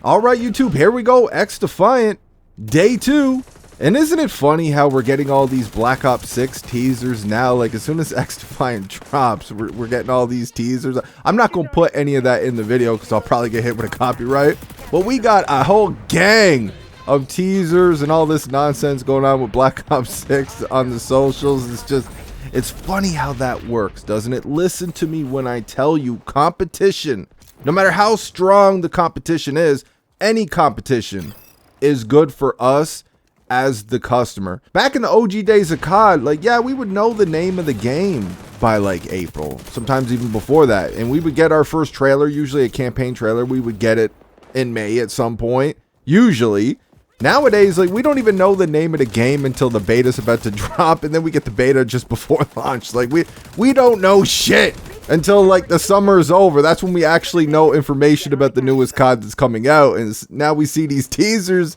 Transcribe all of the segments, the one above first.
All right, YouTube, here we go. XDefiant, day 2. And isn't it funny how we're getting all these Black Ops 6 teasers now? Like, as soon as XDefiant drops, we're getting all these teasers. I'm not going to put any of that in the video because I'll probably get hit with a copyright. But we got a whole gang of teasers and all this nonsense going on with Black Ops 6 on the socials. It's funny how that works, doesn't it? Listen to me when I tell you, competition, no matter how strong the competition is, any competition is good for us as the customer. Back in the OG days of COD, like, yeah, we would know the name of the game by like April, sometimes even before that. And we would get our first trailer, usually a campaign trailer. We would get it in May at some point, usually. Nowadays, like, we don't even know the name of the game until the beta's about to drop, and then we get the beta just before launch. Like, we don't know shit until like the summer is over. That's when we actually know information about the newest COD that's coming out. And now we see these teasers.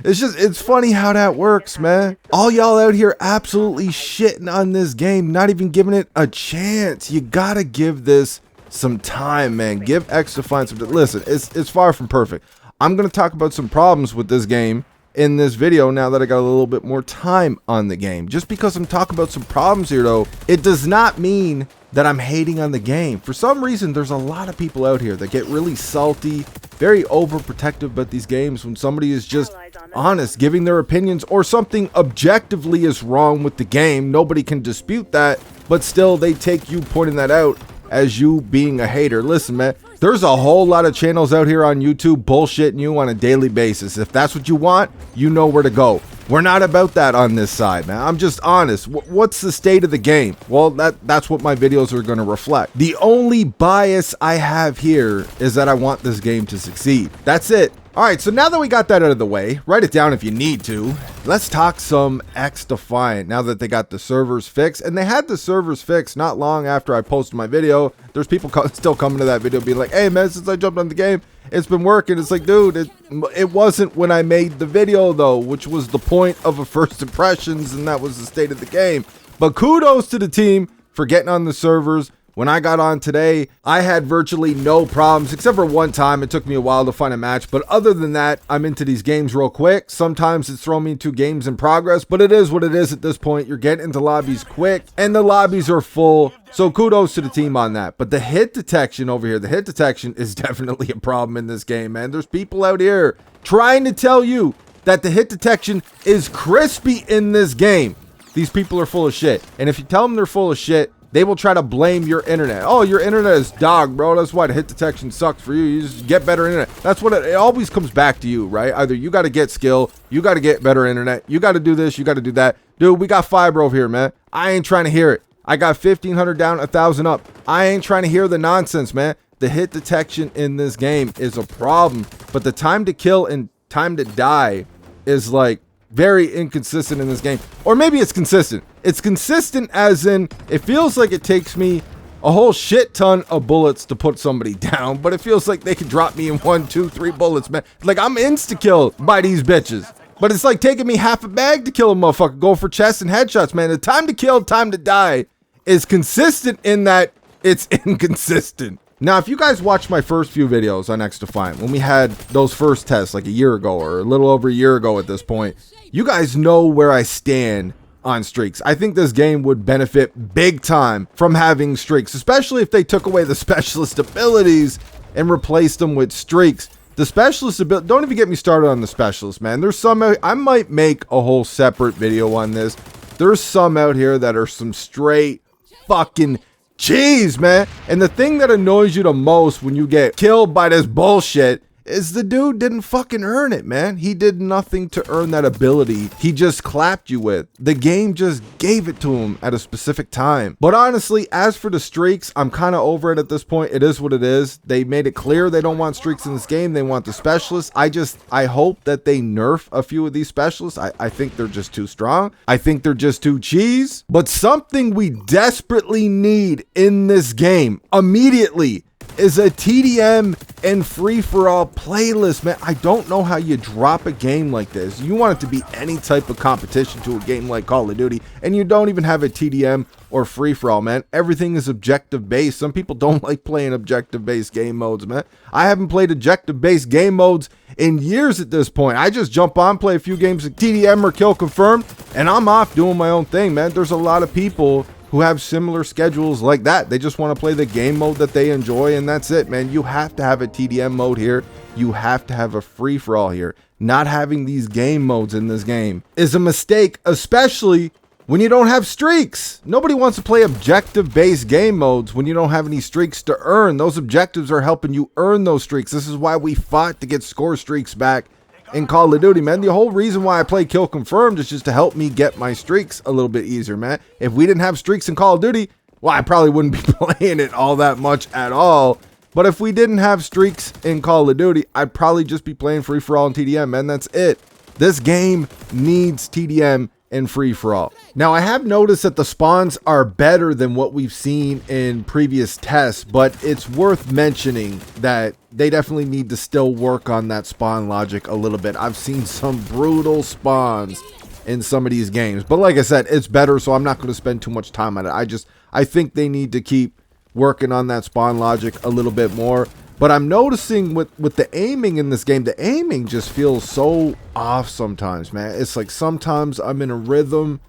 It's funny how that works, man. All y'all out here absolutely shitting on this game, not even giving it a chance. You gotta give this some time, man. Give XDefiant some. Listen, it's far from perfect. I'm going to talk about some problems with this game in this video now that I got a little bit more time on the game. Just because I'm talking about some problems here, though, it does not mean that I'm hating on the game. For some reason, there's a lot of people out here that get really salty, very overprotective about these games when somebody is just honest, giving their opinions, or something objectively is wrong with the game. Nobody can dispute that, but still they take you pointing that out as you being a hater. Listen, man, there's a whole lot of channels out here on YouTube bullshitting you on a daily basis. If that's what you want, you know where to go. We're not about that on this side, man. I'm just honest. What's the state of the game? Well, that's what my videos are going to reflect. The only bias I have here is that I want this game to succeed. That's it. All right, so now that we got that out of the way, write it down if you need to. Let's talk some XDefiant now that they got the servers fixed. And they had the servers fixed not long after I posted my video. There's people still coming to that video being like, hey, man, since I jumped on the game, it's been working. It's like, dude, it wasn't when I made the video, though, which was the point of a first impressions, and that was the state of the game. But kudos to the team for getting on the servers. When I got on today, I had virtually no problems, except for one time. It took me a while to find a match, but other than that, I'm into these games real quick. Sometimes it's thrown me into games in progress, but it is what it is at this point. You're getting into lobbies quick, and the lobbies are full, so kudos to the team on that. But the hit detection over here, the hit detection is definitely a problem in this game, man. There's people out here trying to tell you that the hit detection is crispy in this game. These people are full of shit, and if you tell them they're full of shit, they will try to blame your internet. Oh, your internet is dog, bro. That's why hit detection sucks for you. You just get better internet. That's what it always comes back to you, right? Either you got to get skill, you got to get better internet, you got to do this, you got to do that. Dude, we got fiber over here, man. I ain't trying to hear it. I got 1,500 down, 1,000 up. I ain't trying to hear the nonsense, man. The hit detection in this game is a problem, but the time to kill and time to die is like very inconsistent in this game. Or maybe it's consistent. It's consistent as in it feels like it takes me a whole shit ton of bullets to put somebody down, but it feels like they can drop me in 1, 2, 3 bullets, man. Like I'm insta-killed by these bitches. But it's like taking me half a bag to kill a motherfucker. Go for chests and headshots, man. The time to kill, time to die is consistent in that it's inconsistent. Now, if you guys watched my first few videos on XDefiant, when we had those first tests like a year ago or a little over a year ago at this point, you guys know where I stand on streaks. I think this game would benefit big time from having streaks, especially if they took away the specialist abilities and replaced them with streaks. The specialist ability, don't even get me started on the specialist, man. There's some, I might make a whole separate video on this. There's some out here that are some straight fucking cheese, man. And the thing that annoys you the most when you get killed by this bullshit is the dude didn't fucking earn it, man. He did nothing to earn that ability. He just clapped you with. The game just gave it to him at a specific time. But honestly, as for the streaks, I'm kind of over it at this point. It is what it is. They made it clear they don't want streaks in this game. They want the specialists. I hope that they nerf a few of these specialists. I think they're just too strong. I think they're just too cheese. But something we desperately need in this game immediately is a TDM and free-for-all playlist, man. I don't know how you drop a game like this. You want it to be any type of competition to a game like Call of Duty, and you don't even have a TDM or free-for-all, man. Everything is objective-based. Some people don't like playing objective-based game modes, man. I haven't played objective-based game modes in years at this point. I just jump on, play a few games of TDM or kill confirmed, and I'm off doing my own thing, man. There's a lot of people who have similar schedules like that. They just want to play the game mode that they enjoy, and that's it, man. You have to have a TDM mode here. You have to have a free-for-all here. Not having these game modes in this game is a mistake, especially when you don't have streaks. Nobody wants to play objective-based game modes when you don't have any streaks to earn. Those objectives are helping you earn those streaks. This is why we fought to get score streaks back in Call of Duty, man. The whole reason why I play Kill Confirmed is just to help me get my streaks a little bit easier, man. If we didn't have streaks in Call of Duty, well, I probably wouldn't be playing it all that much at all. But if we didn't have streaks in Call of Duty, I'd probably just be playing free-for-all and TDM, man. That's it. This game needs TDM and free-for-all. Now, I have noticed that the spawns are better than what we've seen in previous tests, but it's worth mentioning that they definitely need to still work on that spawn logic a little bit. I've seen some brutal spawns in some of these games, but like I said, it's better, so I'm not going to spend too much time on it. I think they need to keep working on that spawn logic a little bit more. But I'm noticing with the aiming in this game, the aiming just feels so off sometimes, man. It's like sometimes I'm in a rhythm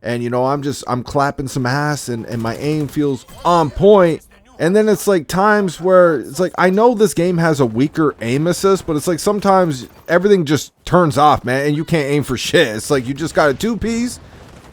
and, you know, I'm clapping some ass and my aim feels on point. And then it's like times where it's like, I know this game has a weaker aim assist, but it's like sometimes everything just turns off, man, and you can't aim for shit. It's like you just got a two-piece.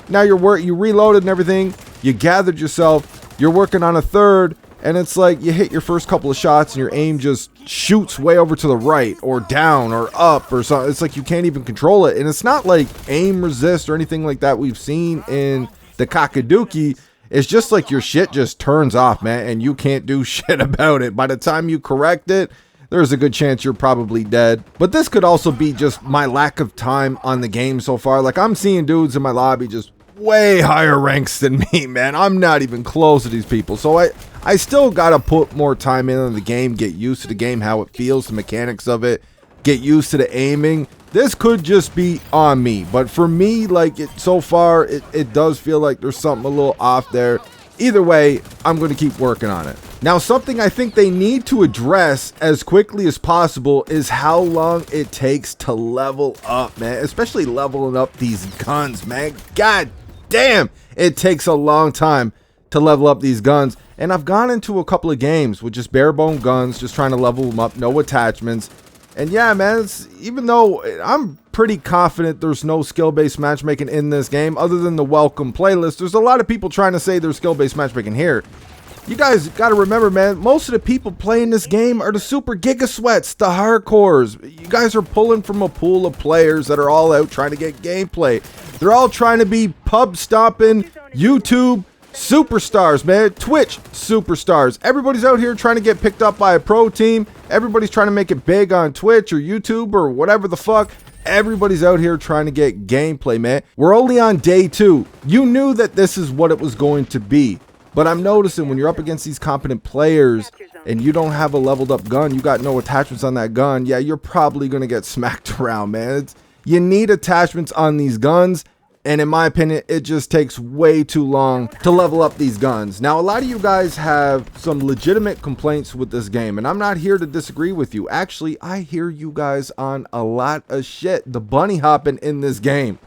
Now you reloaded and everything. You gathered yourself. You're working on a third. And it's like you hit your first couple of shots and your aim just shoots way over to the right or down or up or something. It's like you can't even control it. And it's not like aim resist or anything like that we've seen in the Kakaduki. It's just like your shit just turns off, man, and you can't do shit about it. By the time you correct it, there's a good chance you're probably dead. But this could also be just my lack of time on the game so far. Like, I'm seeing dudes in my lobby just way higher ranks than me, man. I'm not even close to these people. So I still gotta put more time in on the game, get used to the game, how it feels, the mechanics of it, get used to the aiming. This could just be on me, but for me, like, so far it does feel like there's something a little off there. Either way, I'm going to keep working on it. Now, something I think they need to address as quickly as possible is how long it takes to level up, man. Especially leveling up these guns, man. God damn, it takes a long time to level up these guns. And I've gone into a couple of games with just bare bone guns, just trying to level them up, no attachments. And yeah, man, even though I'm pretty confident there's no skill-based matchmaking in this game, other than the welcome playlist, there's a lot of people trying to say there's skill-based matchmaking here. You guys got to remember, man, most of the people playing this game are the super giga sweats, the hardcores. You guys are pulling from a pool of players that are all out trying to get gameplay. They're all trying to be pub stomping YouTube superstars, man. Twitch superstars. Everybody's out here trying to get picked up by a pro team. Everybody's trying to make it big on Twitch or YouTube or whatever the fuck. Everybody's out here trying to get gameplay, man. We're only on day 2. You knew that this is what it was going to be. But I'm noticing when you're up against these competent players and you don't have a leveled up gun, you got no attachments on that gun, yeah, you're probably going to get smacked around, man. You need attachments on these guns. And in my opinion, it just takes way too long to level up these guns. Now, a lot of you guys have some legitimate complaints with this game, and I'm not here to disagree with you. Actually, I hear you guys on a lot of shit. The bunny hopping in this game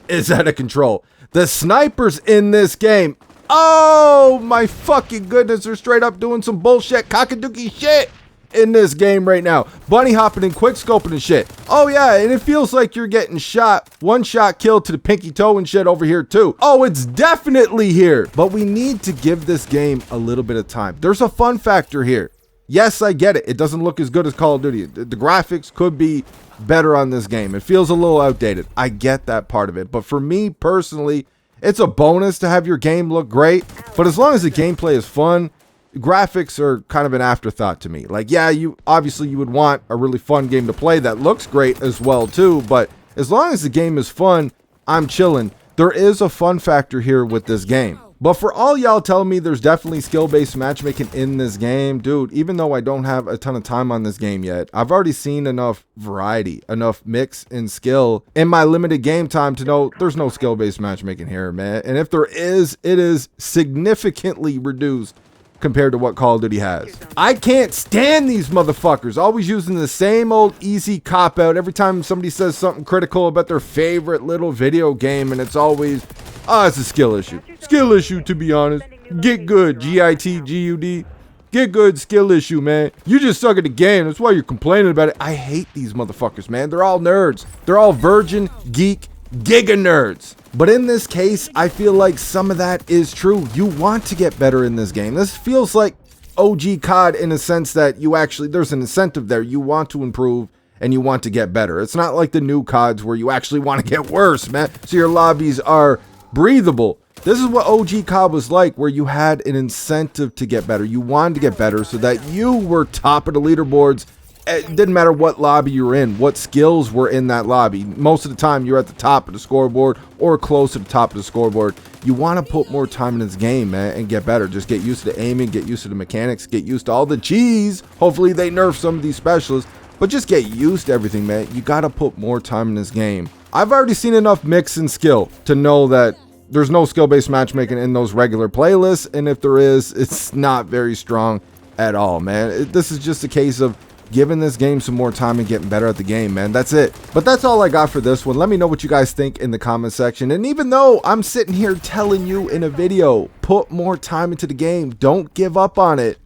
is out of control. The snipers in this game, oh my fucking goodness, they're straight up doing some bullshit Kakaduki shit in this game right now. Bunny hopping and quick scoping and shit. Oh yeah, and it feels like you're getting shot. One shot kill to the pinky toe and shit over here too. Oh, it's definitely here. But we need to give this game a little bit of time. There's a fun factor here. Yes, I get it. It doesn't look as good as Call of Duty. The graphics could be better on this game. It feels a little outdated. I get that part of it. But for me personally, it's a bonus to have your game look great. But as long as the gameplay is fun, graphics are kind of an afterthought to me. Like, yeah, you would want a really fun game to play that looks great as well too, but as long as the game is fun, I'm chilling. There is a fun factor here with this game. But for all y'all telling me there's definitely skill-based matchmaking in this game, dude, even though I don't have a ton of time on this game yet, I've already seen enough variety, enough mix and skill in my limited game time to know there's no skill-based matchmaking here, man. And if there is, it is significantly reduced compared to what Call of Duty has. I can't stand these motherfuckers always using the same old easy cop-out every time somebody says something critical about their favorite little video game, and it's always, oh, it's a skill issue. Skill issue, to be honest. Get good, G-I-T-G-U-D. Get good, skill issue, man. You just suck at the game. That's why you're complaining about it. I hate these motherfuckers, man. They're all nerds. They're all virgin, geek, giga nerds. But in this case, I feel like some of that is true. You want to get better in this game. This feels like OG COD in a sense that you actually, there's an incentive there. You want to improve and you want to get better. It's not like the new CODs where you actually want to get worse, man. So your lobbies are breathable. This is what OG COD was like, where you had an incentive to get better. You wanted to get better so that you were top of the leaderboards. It didn't matter what lobby you were in, what skills were in that lobby. Most of the time, you're at the top of the scoreboard or close to the top of the scoreboard. You want to put more time in this game, man, and get better. Just get used to the aiming, get used to the mechanics, get used to all the cheese. Hopefully, they nerf some of these specialists, but just get used to everything, man. You got to put more time in this game. I've already seen enough mix and skill to know that there's no skill-based matchmaking in those regular playlists, and if there is, it's not very strong at all, man. This is just a case of giving this game some more time and getting better at the game, man. That's it. But that's all I got for this one. Let me know what you guys think in the comment section. And even though I'm sitting here telling you in a video, put more time into the game, don't give up on it.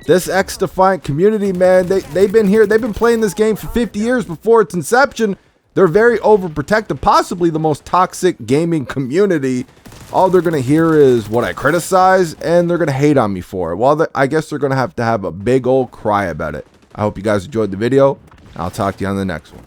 This XDefiant community, man, they've been here. They've been playing this game for 50 years before its inception. They're very overprotective, possibly the most toxic gaming community. All they're going to hear is what I criticize, and they're going to hate on me for it. Well, I guess they're going to have a big old cry about it. I hope you guys enjoyed the video. I'll talk to you on the next one.